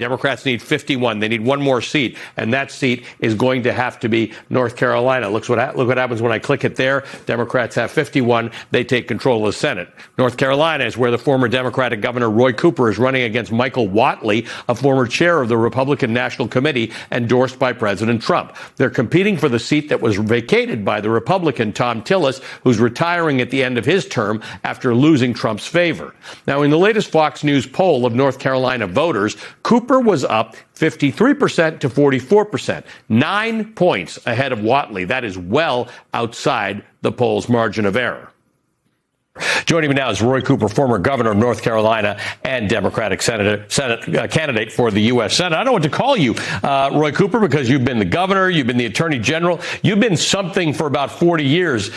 Democrats need 51. They need one more seat, and that seat is going to have to be North Carolina. Look what happens when I click it there. Democrats have 51. They take control of the Senate. North Carolina is where the former Democratic Governor Roy Cooper is running against Michael Whatley, a former chair of the Republican National Committee endorsed by President Trump. They're competing for the seat that was vacated by the Republican Thom Tillis, who's retiring at the end of his term after losing Trump's favor. Now, in the latest Fox News poll of North Carolina voters, Cooper was up 53% to 44%, 9 points ahead of Whatley. That is well outside the poll's margin of error. Joining me now is Roy Cooper, former governor of North Carolina and Democratic Senate candidate for the U.S. Senate. I don't know what to call you, Roy Cooper, because you've been the governor, you've been the attorney general, you've been something for about 40 years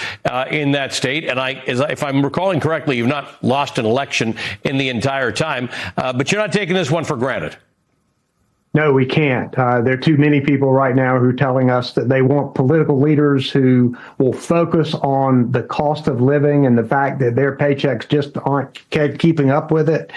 in that state. And if I'm recalling correctly, you've not lost an election in the entire time, but you're not taking this one for granted. No, we can't. There are too many people right now who are telling us that they want political leaders who will focus on the cost of living and the fact that their paychecks just aren't keeping up with it.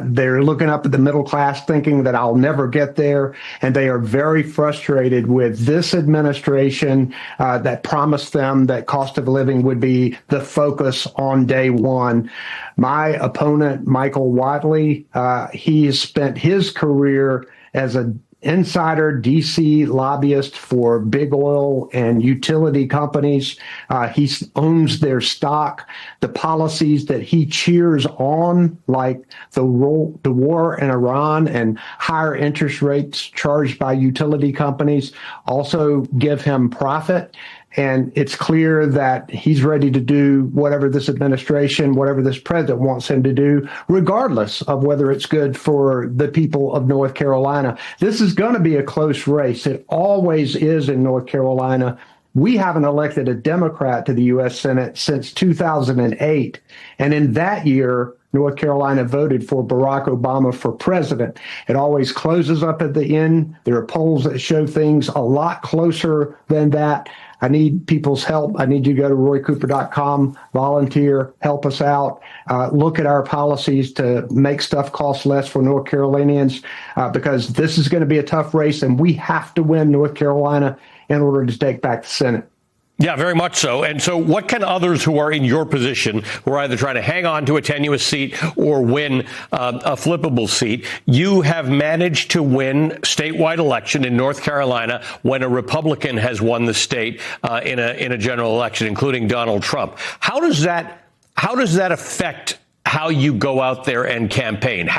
They're looking up at the middle class thinking that I'll never get there. And they are very frustrated with this administration that promised them that cost of living would be the focus on day one. My opponent, Michael Whatley, he has spent his career as an insider DC lobbyist for big oil and utility companies. He owns their stock. The policies that he cheers on, like the war in Iran and higher interest rates charged by utility companies, also give him profit. And it's clear that he's ready to do whatever this administration, whatever this president wants him to do, regardless of whether it's good for the people of North Carolina. This is going to be a close race. It always is in North Carolina. We haven't elected a Democrat to the U.S. Senate since 2008. And in that year, North Carolina voted for Barack Obama for president. It always closes up at the end. There are polls that show things a lot closer than that. I need people's help. I need you to go to roycooper.com, volunteer, help us out, look at our policies to make stuff cost less for North Carolinians, because this is going to be a tough race, and we have to win North Carolina in order to take back the Senate. Yeah, very much so. And so what can others who are in your position, who are either trying to hang on to a tenuous seat or win a flippable seat? You have managed to win statewide election in North Carolina when a Republican has won the state in a general election, including Donald Trump. How does that affect how you go out there and campaign?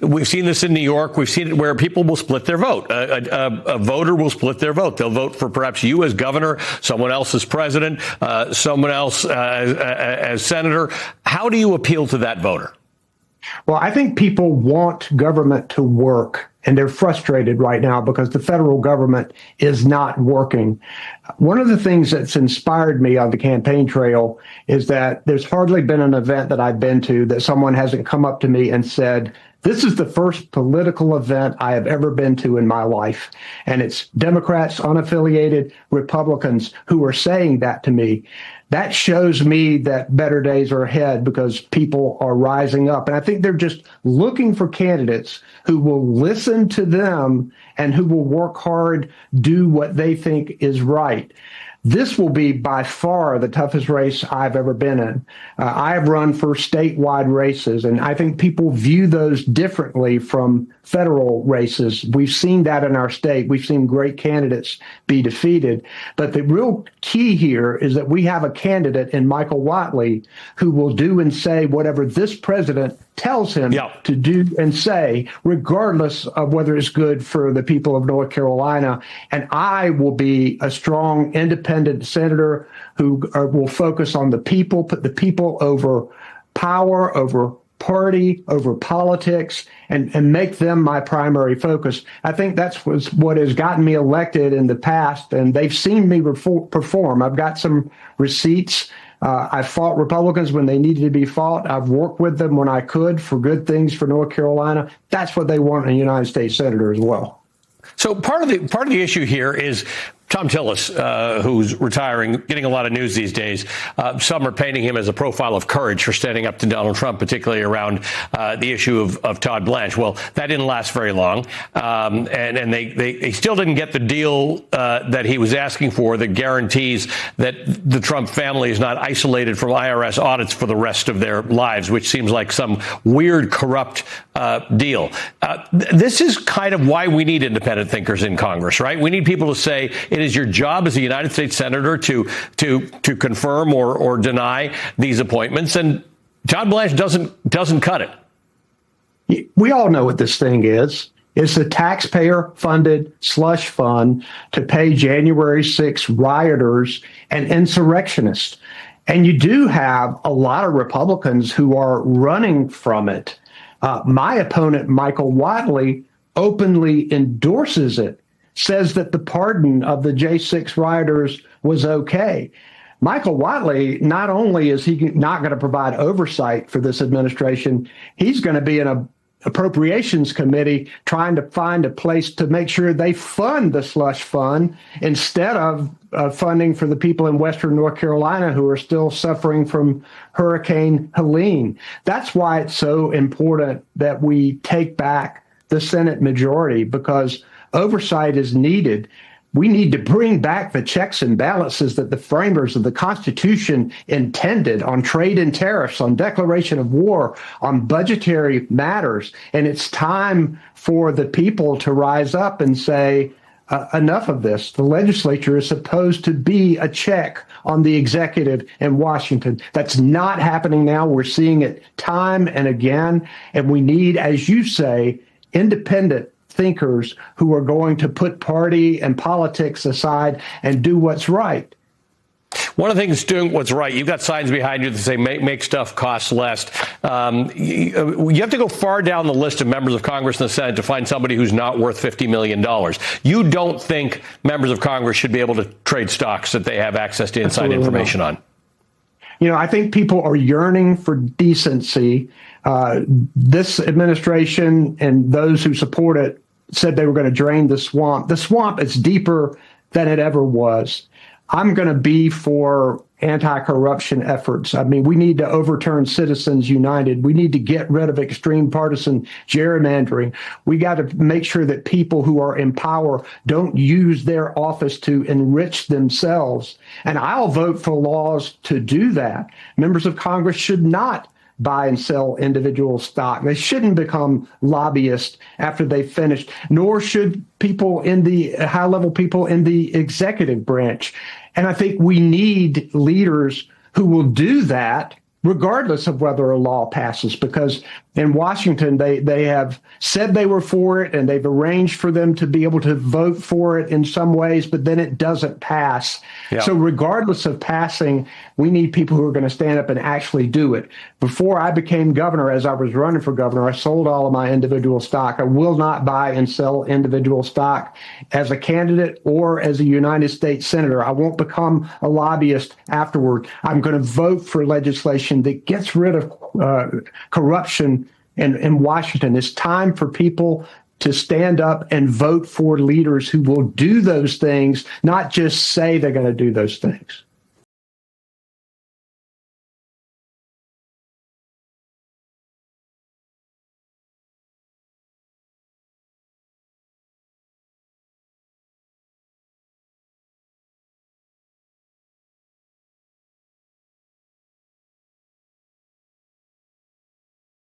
We've seen this in New York. We've seen it where people will split their vote. A voter will split their vote. They'll vote for perhaps you as governor, someone else as president, someone else as senator. How do you appeal to that voter? Well, I think people want government to work, and they're frustrated right now because the federal government is not working. One of the things that's inspired me on the campaign trail is that there's hardly been an event that I've been to that someone hasn't come up to me and said, this is the first political event I have ever been to in my life. And it's Democrats, unaffiliated Republicans who are saying that to me. That shows me that better days are ahead because people are rising up. And I think they're just looking for candidates who will listen to them and who will work hard, do what they think is right. This will be by far the toughest race I've ever been in. I have run for statewide races, and I think people view those differently from federal races. We've seen that in our state. We've seen great candidates be defeated. But the real key here is that we have a candidate in Michael Whatley who will do and say whatever this president tells him to do and say, regardless of whether it's good for the people of North Carolina. And I will be a strong, independent senator who will focus on the people, put the people over power, over party, over politics, and make them my primary focus. I think that's what has gotten me elected in the past, and they've seen me perform. I've got some receipts. I fought Republicans when they needed to be fought. I've worked with them when I could for good things for North Carolina. That's what they want in a United States senator as well. So part of the issue here is Tom Tillis, who's retiring, getting a lot of news these days. Some are painting him as a profile of courage for standing up to Donald Trump, particularly around the issue of Todd Blanche. Well, that didn't last very long. And they still didn't get the deal that he was asking for that guarantees that the Trump family is not isolated from IRS audits for the rest of their lives, which seems like some weird, corrupt deal. This is kind of why we need independent thinkers in Congress, right? We need people to say it is your job as a United States senator to confirm or deny these appointments, and Todd Blanche doesn't cut it. We all know what this thing is. It's a taxpayer-funded slush fund to pay January 6 rioters and insurrectionists. And you do have a lot of Republicans who are running from it. My opponent, Michael Whatley, openly endorses it, says that the pardon of the J6 rioters was okay. Michael Whatley, not only is he not going to provide oversight for this administration, he's going to be in an appropriations committee trying to find a place to make sure they fund the slush fund instead of funding for the people in Western North Carolina who are still suffering from Hurricane Helene. That's why it's so important that we take back the Senate majority, because oversight is needed. We need to bring back the checks and balances that the framers of the Constitution intended on trade and tariffs, on declaration of war, on budgetary matters. And it's time for the people to rise up and say, enough of this. The legislature is supposed to be a check on the executive in Washington. That's not happening now. We're seeing it time and again. And we need, as you say, independent thinkers who are going to put party and politics aside and do what's right. One of the things doing what's right, you've got signs behind you that say make stuff cost less. You have to go far down the list of members of Congress and the Senate to find somebody who's not worth $50 million. You don't think members of Congress should be able to trade stocks that they have access to inside information on? You know, I think people are yearning for decency. This administration and those who support it said they were going to drain the swamp. The swamp is deeper than it ever was. I'm going to be for anti-corruption efforts. I mean, we need to overturn Citizens United. We need to get rid of extreme partisan gerrymandering. We got to make sure that people who are in power don't use their office to enrich themselves. And I'll vote for laws to do that. Members of Congress should not buy and sell individual stock. They shouldn't become lobbyists after they've finished, nor should people in the high-level people in the executive branch. And I think we need leaders who will do that regardless of whether a law passes, because in Washington, they have said they were for it and they've arranged for them to be able to vote for it in some ways, but then it doesn't pass. Yeah. So regardless of passing, we need people who are going to stand up and actually do it. Before I became governor, as I was running for governor, I sold all of my individual stock. I will not buy and sell individual stock as a candidate or as a United States senator. I won't become a lobbyist afterward. I'm going to vote for legislation that gets rid of corruption in Washington. It's time for people to stand up and vote for leaders who will do those things, not just say they're going to do those things.